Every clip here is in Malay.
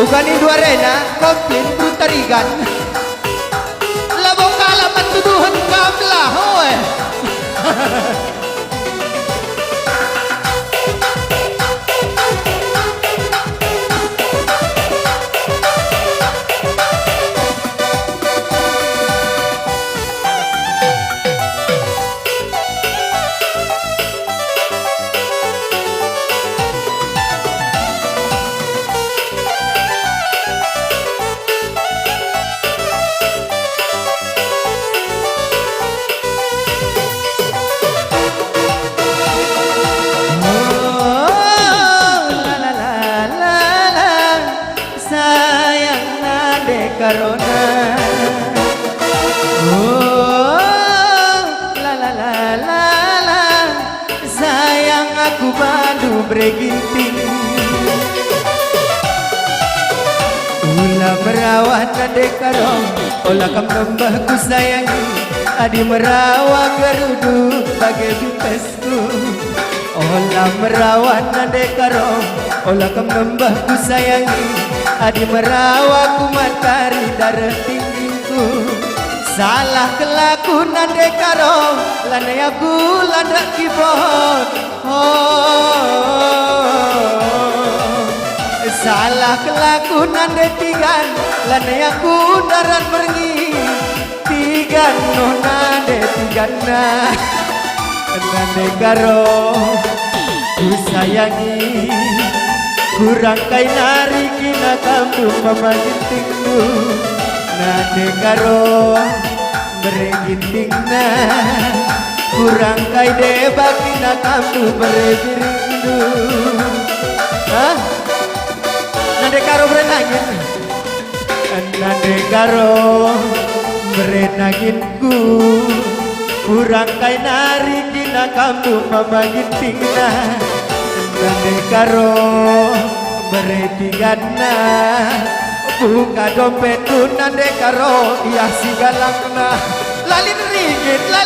Bukan Indo Arena, komplain Brutarigan. Labong kalaman tuduhan kabla, hoy. Karona, oh la la la la la, sayang aku bandu breginting, ulah merawat nade karong, olah kam nambahku sayangi, adi merawat gerudu bagai bintesku, olah merawat nade karong, olah kam nambahku sayangi. Adi merawat kumat kari darah tinggiku. Salah kelakuan dekaro lanai aku landak kibon. Oh, salah kelakuan detigan lanai aku darat mergi. Tigan nona detigan na dekaro ku sayangi. Kurang kai nari kina kamu mama gintingmu nade karo bereginting na kurang kai deba kina kamu beregirindu hah nade karo berenangin nade karo berenanginku kurang kai nari kina kamu mama ginting na nade karo beretiganna buka dompetku nade karo iya si galangna lalin rigit lah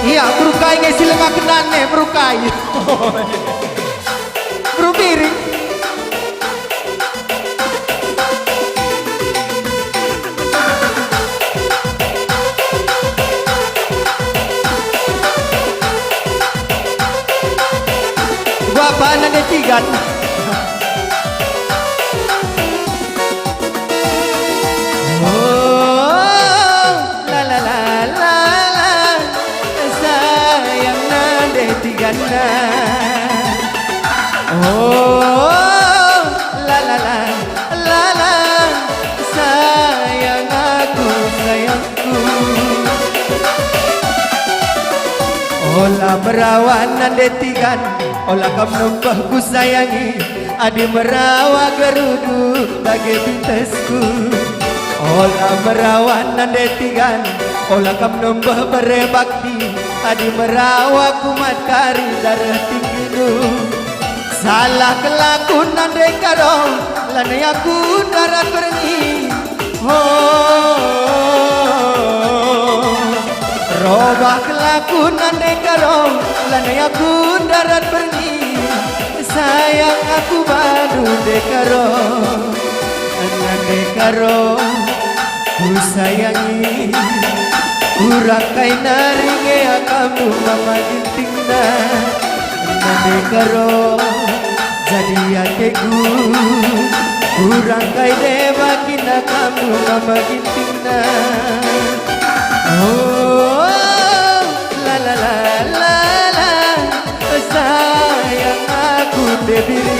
iya berukai ngesi lengah kenane berukai bro piring gua apaan ada tiga oh la la la la la sayang nade tiga na oh la la la la la sayang aku sayangku olah merawat nande tigan olah kam nembahku sayangi adi merawat gerudu bagai bintesku olah merawat nande tigan olah kam nembah berebakti adi merawat kumat kari darah tinggiku salah kelakuan nade karong lanai aku darat pergi oh robah kelakuan nade karong lanai aku darat pergi sayang aku baru dekarong nade karong ku sayangi kurang kai naringe kamu mama gintingna nade karong jadi adekku kurang kai dewa kina kamu mama gintingna oh la la la la la sayang aku debiri